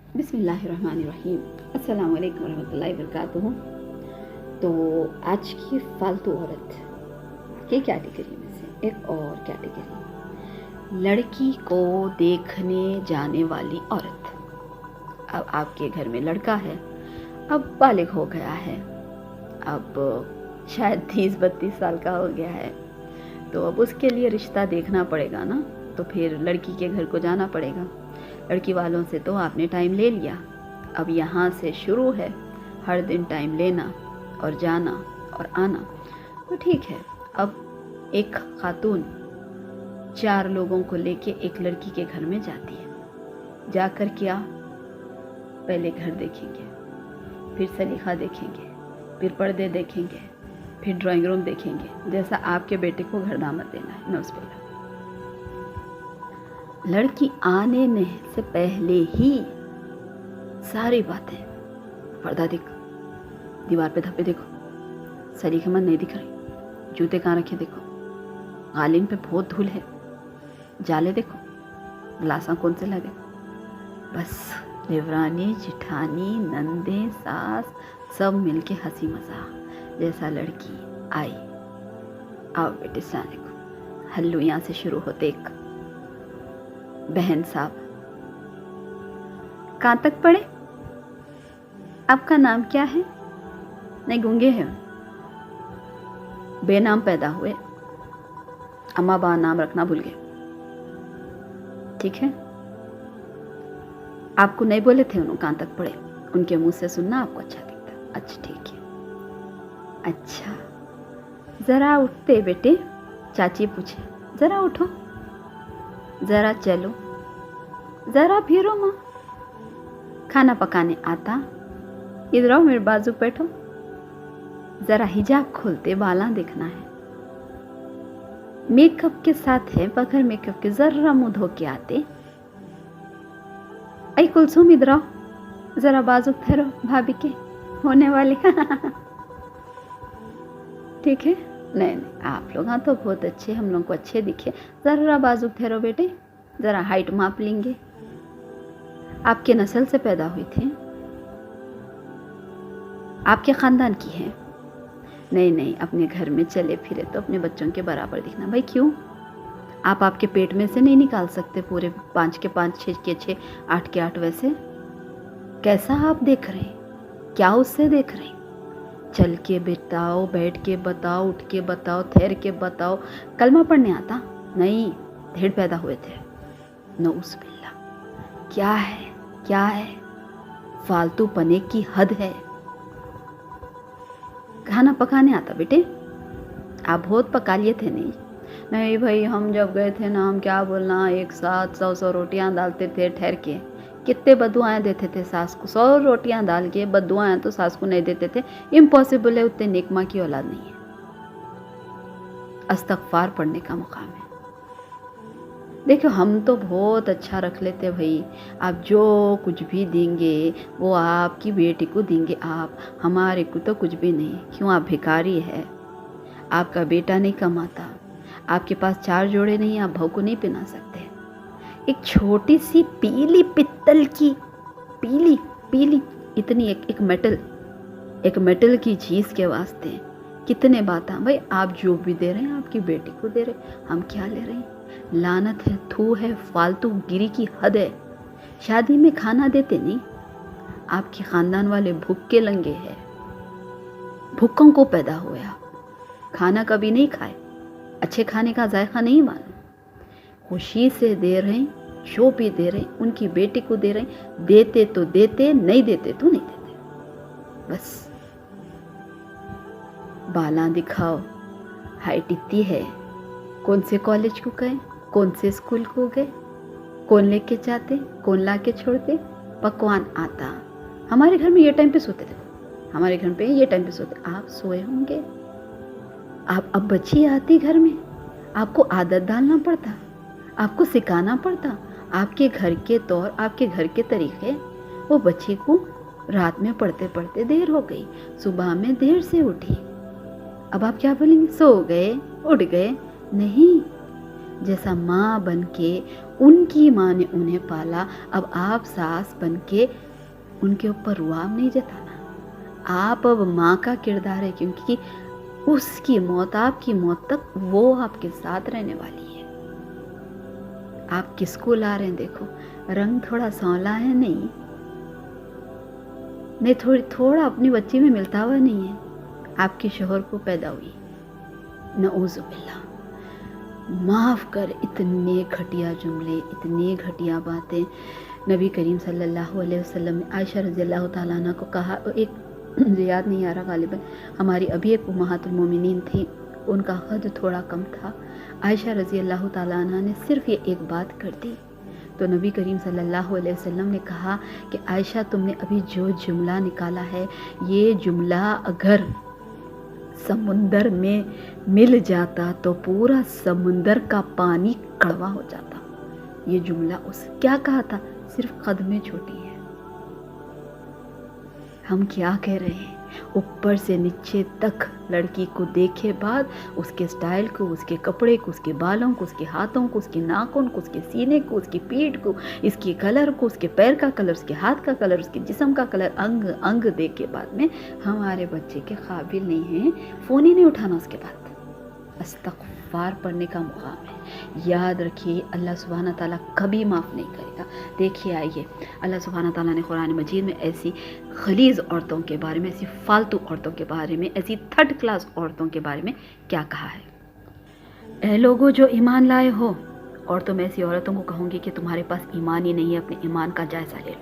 बिस्मिल्लाहिर्रहमानिर्रहीम। अस्सलाम वालेकुम रहमतुल्लाहि वबरकातुहू। तो आज की फालतू औरत के कैटेगरी में से एक और कैटेगरी, लड़की को देखने जाने वाली औरत। अब आपके घर में लड़का है, अब बालिग हो गया है, अब शायद 30-32 साल का हो गया है, तो अब उसके लिए रिश्ता देखना पड़ेगा ना। तो फिर लड़की के घर को जाना पड़ेगा। लड़की वालों से तो आपने टाइम ले लिया, अब यहाँ से शुरू है हर दिन टाइम लेना और जाना और आना। तो ठीक है, अब एक खातून 4 लोगों को लेके एक लड़की के घर में जाती है। जाकर क्या, पहले घर देखेंगे, फिर सलीखा देखेंगे, फिर पर्दे देखेंगे, फिर ड्राइंग रूम देखेंगे, जैसा आपके बेटे को घर दामद देना है। नौज़बिल्लाह। लड़की आने से पहले ही सारी बातें, पर्दा देख, दीवार पे धब्बे देखो, सलीखे में नहीं दिख रहे, जूते कहाँ रखे देखो, गालिन पे बहुत धूल है, जाले देखो, गिलासा कौन से लगे। बस देवरानी, जिठानी, नंदे, सास सब मिलके हंसी मजाक जैसा लड़की आई। आओ बेटे साने को, हल्लू यहाँ से शुरू होते। एक बहन साहब, कहाँ तक पढ़े, आपका नाम क्या है? नहीं, गूंगे हैं, बेनाम पैदा हुए, अम्मा बा नाम रखना भूल गए। ठीक है, आपको नहीं बोले थे उन्होंने कहाँ तक पढ़े, उनके मुंह से सुनना आपको अच्छा दिखता। अच्छा ठीक है, अच्छा जरा उठते बेटे, चाची पूछे, जरा उठो, जरा चलो, जरा फिरो माँ, खाना पकाने आता, इधर आओ मेरे बाजू बैठो, जरा हिजाब खोलते, बाला देखना है, मेकअप के साथ है, बगैर मेकअप के जरा मुंह धो के आते। ऐ कुलसुम इधर आओ, जरा बाजू ठहरो, भाभी के होने वाले। ठीक है, नहीं नहीं, आप लोग हाँ तो बहुत अच्छे, हम लोग को अच्छे दिखे, जरा बाजू ठहरो बेटे, जरा हाइट माप लेंगे। आपके नस्ल से पैदा हुई थी, आपके खानदान की है। नहीं नहीं, अपने घर में चले फिरे तो अपने बच्चों के बराबर दिखना। भाई क्यों, आप आपके पेट में से नहीं निकाल सकते पूरे 5 के 5, 6 के 6, 8 के 8? वैसे कैसा आप देख रहे हैं, क्या उससे देख रहे हैं? चल के बताओ, बैठ के बताओ, उठ के बताओ, ठहर के बताओ। कलमा पढ़ने आता? नहीं, ढेर पैदा हुए थे। नऊज़बिल्लाह। क्या है, क्या है, फालतू पने की हद है। खाना पकाने आता बेटे? आप बहुत पका लिए थे? नहीं नहीं भाई, हम जब गए थे ना, हम क्या बोलना, एक साथ 100 रोटियां डालते थे ठहर के। कितने बदुआएं देते थे सास को, 100 रोटियां डाल के बदुआएं तो सास को नहीं देते थे। इम्पॉसिबल है, उतने नेक माँ की औलाद नहीं है। अस्तगफार पढ़ने का मुकाम है। देखो, हम तो बहुत अच्छा रख लेते भाई, आप जो कुछ भी देंगे वो आपकी बेटी को देंगे आप, हमारे को तो कुछ भी नहीं। क्यों, आप भिखारी है, आपका बेटा नहीं कमाता, आपके पास 4 जोड़े नहीं, आप बहू को नहीं पहना सकते। एक छोटी सी पीली पित्तल की, पीली पीली इतनी एक मेटल की चीज़ के वास्ते कितने बात हैं भाई। आप जो भी दे रहे हैं आपकी बेटी को दे रहे, हम क्या ले रहे हैं? लानत है, थू है, फालतू गिरी की हद है। शादी में खाना देते नहीं, आपके खानदान वाले भूखे लंगे हैं, भूखों को पैदा हुए आप, खाना कभी नहीं खाए, अच्छे खाने का जायका नहीं मालूम, खुशी से दे रहे हैं, जो भी दे रहे हैं उनकी बेटी को दे रहे हैं। देते तो देते, नहीं देते तो नहीं देते। बस बाला दिखाओ, हाइट इतनी है, कौन से कॉलेज को गए, कौन से स्कूल को गए, कौन लेके जाते, कौन ला के छोड़ते, पकवान आता। हमारे घर में ये टाइम पे सोते थे, हमारे घर पे ये टाइम पे सोते, आप सोए होंगे। आप अब बच्ची आती घर में, आपको आदत डालना पड़ता, आपको सिखाना पड़ता, आपके घर के तौर, आपके घर के तरीके। वो बच्ची को रात में पढ़ते पढ़ते देर हो गई, सुबह में देर से उठी, अब आप क्या बोलेंगे, सो गए, उठ गए? नहीं, जैसा माँ बन के उनकी माँ ने उन्हें पाला, अब आप सास बन के उनके ऊपर रुआब नहीं जताना। आप अब माँ का किरदार है, क्योंकि उसकी मौत, आपकी मौत तक वो आपके साथ रहने वाली है। आप किसको ला रहे हैं? देखो, रंग थोड़ा सांवला है नहीं, थोड़ा अपनी बच्ची में मिलता हुआ नहीं है, आपके शोहर को पैदा हुई। नऊज़ुबिल्लाह, माफ़ कर, इतने घटिया जुमले, इतनी घटिया बातें नबी करीम सल्लल्लाहु अलैहि वसल्लम ने आयशा रज़ियल्लाहु ताला अन्हा को कहा। एक याद नहीं आ रहा गालिबन, हमारी अभी एक उम्महातुल मोमिनीन थी, उनका हद थोड़ा कम था। आयशा रज़ियल्लाहु ताला अन्हा ने सिर्फ ये एक बात कर दी तो नबी करीम सल्लल्लाहु अलैहि वसल्लम ने कहा कि आयशा, तुमने अभी जो जुमला निकाला है, ये जुमला अगर समुंदर में मिल जाता तो पूरा समुंदर का पानी कड़वा हो जाता। ये जुमला उस क्या कहा था? सिर्फ कदमें छोटी है। हम क्या कह रहे हैं? ऊपर से नीचे तक लड़की को देखे बाद उसके स्टाइल को, उसके कपड़े को, उसके बालों को, उसके हाथों को, उसके नाखून को, उसके सीने को, उसकी पीठ को, इसके कलर को, उसके पैर का कलर, उसके हाथ का कलर, उसके जिस्म का कलर, अंग अंग देख के बाद में हमारे बच्चे के काबिल नहीं हैं, फ़ोन ही नहीं उठाना उसके बाद। अस्तग़फ़ार पढ़ने का मुकाम है। याद रखिए, अल्लाह सुब्हाना ताला कभी माफ़ नहीं करेगा। देखिए, आइए, अल्लाह सुब्हाना ताला ने कुरान मजीद में ऐसी खलीज़ औरतों के बारे में, ऐसी फालतू औरतों के बारे में, ऐसी थर्ड क्लास औरतों के बारे में क्या कहा है। ऐ लोगों जो ईमान लाए हो, और तो मैं ऐसी औरतों को कहूँगी कि तुम्हारे पास ईमान ही नहीं है, अपने ईमान का जायज़ा ले लो।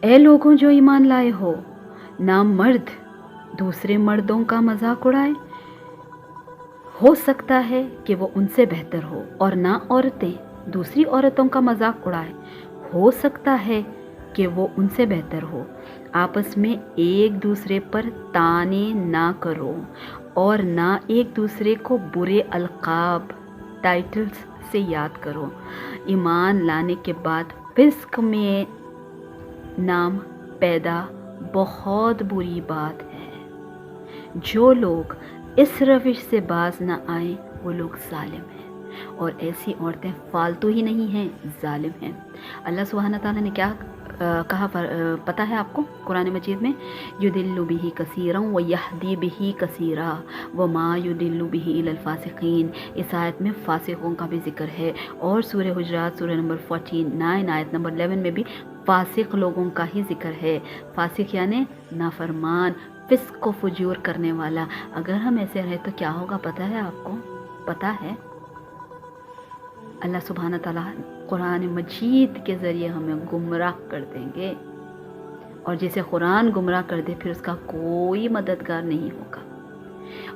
ऐ लोगों जो ईमान लाए हो, ना मर्द दूसरे मर्दों का मजाक उड़ाए, हो सकता है कि वो उनसे बेहतर हो, और ना औरतें दूसरी औरतों का मजाक उड़ाए, हो सकता है कि वो उनसे बेहतर हो। आपस में एक दूसरे पर ताने ना करो, और ना एक दूसरे को बुरे अलकाब टाइटल्स से याद करो। ईमान लाने के बाद फिस्क में नाम पैदा बहुत बुरी बात है। जो लोग इस रविश से बाज ना आए वो लोग जालिम हैं, और ऐसी औरतें फालतू ही नहीं हैं, जालिम हैं। अल्लाह सुब्हाना ताला ने क्या कहा पता है आपको कुरान मजीद में? युदिल्लु बिही कसीरन व यहदी बिही कसीरा व मा युदिल्लु बिही इलल फासिकीन। इस आयत में फासिकों का भी जिक्र है, और सूरह हुजरात सूरह नंबर 49 आयत नंबर 11 में भी फासिक लोगों का ही जिक्र है। फासिक यानी नाफरमान, फिस्क व फुजूर करने वाला। अगर हम ऐसे रहे तो क्या होगा पता है आपको? पता है? अल्लाह सुब्हाना ताला कुरान मजीद के ज़रिए हमें गुमराह कर देंगे, और जैसे कुरान गुमराह कर दे फिर उसका कोई मददगार नहीं होगा।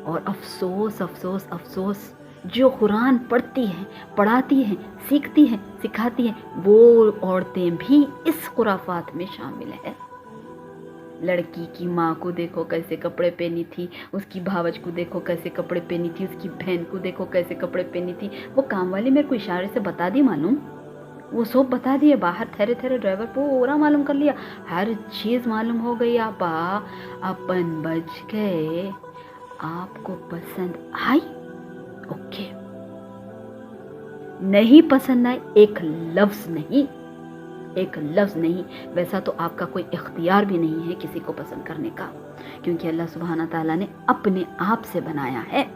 और अफसोस अफसोस अफसोस, जो कुरान पढ़ती हैं, पढ़ाती हैं, सीखती हैं, सिखाती हैं, वो औरतें भी इस खुराफात में शामिल है। लड़की की माँ को देखो कैसे कपड़े पहनी थी, उसकी भावज को देखो कैसे कपड़े पहनी थी, उसकी बहन को देखो कैसे कपड़े पहनी थी। वो काम वाली मेरे को इशारे से बता दी, मालूम, वो सब बता दिए, बाहर ठहरे ठहरे ड्राइवर पूरा मालूम कर लिया, हर चीज़ मालूम हो गई। आपा अपन बच गए। आपको पसंद आई? ओके, नहीं पसंद आए, एक लफ्ज़ नहीं, एक लफ्ज़ नहीं। वैसा तो आपका कोई इख्तियार भी नहीं है किसी को पसंद करने का, क्योंकि अल्लाह सुब्हाना ताला ने अपने आप से बनाया है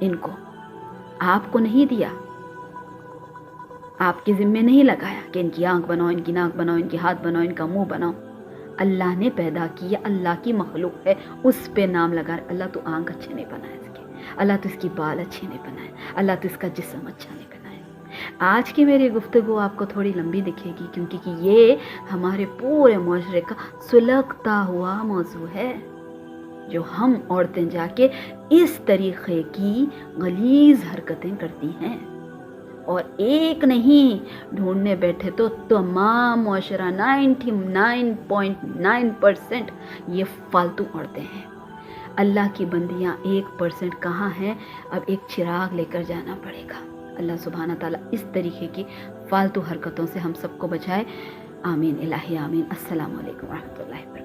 इनको, आपको नहीं दिया, आपके ज़िम्मे नहीं लगाया कि इनकी आँख बनाओ, इनकी नाक बनाओ, इनके हाथ बनाओ, इनका मुंह बनाओ। अल्लाह ने पैदा किया, अल्लाह की मखलूक है, उस पे नाम लगा। अल्लाह तो आँख अच्छे नहीं बनाए इसके, अल्लाह तो इसकी बाल अच्छे नहीं बनाए, अल्लाह तो इसका जिस्म अच्छा नहीं बनाए। आज की मेरी गुफ्तगू आपको थोड़ी लंबी दिखेगी, क्योंकि कि ये हमारे पूरे मुआशरे का सुलगता हुआ मौजू है, जो हम औरतें जाके इस तरीक़े की गलीज़ हरकतें करती हैं, और एक नहीं ढूंढने बैठे तो तमाम मुआशरा 99.9% ये फालतू औरतें हैं। अल्लाह की बंदियाँ 1% कहाँ हैं? अब एक चिराग लेकर जाना पड़ेगा। अल्लाह सुब्हाना ताला इस तरीके की फालतू हरकतों से हम सबको बचाए। आमीन इलाही आमीन। अस्सलामु अलैकुम व रहमतुल्लाहि।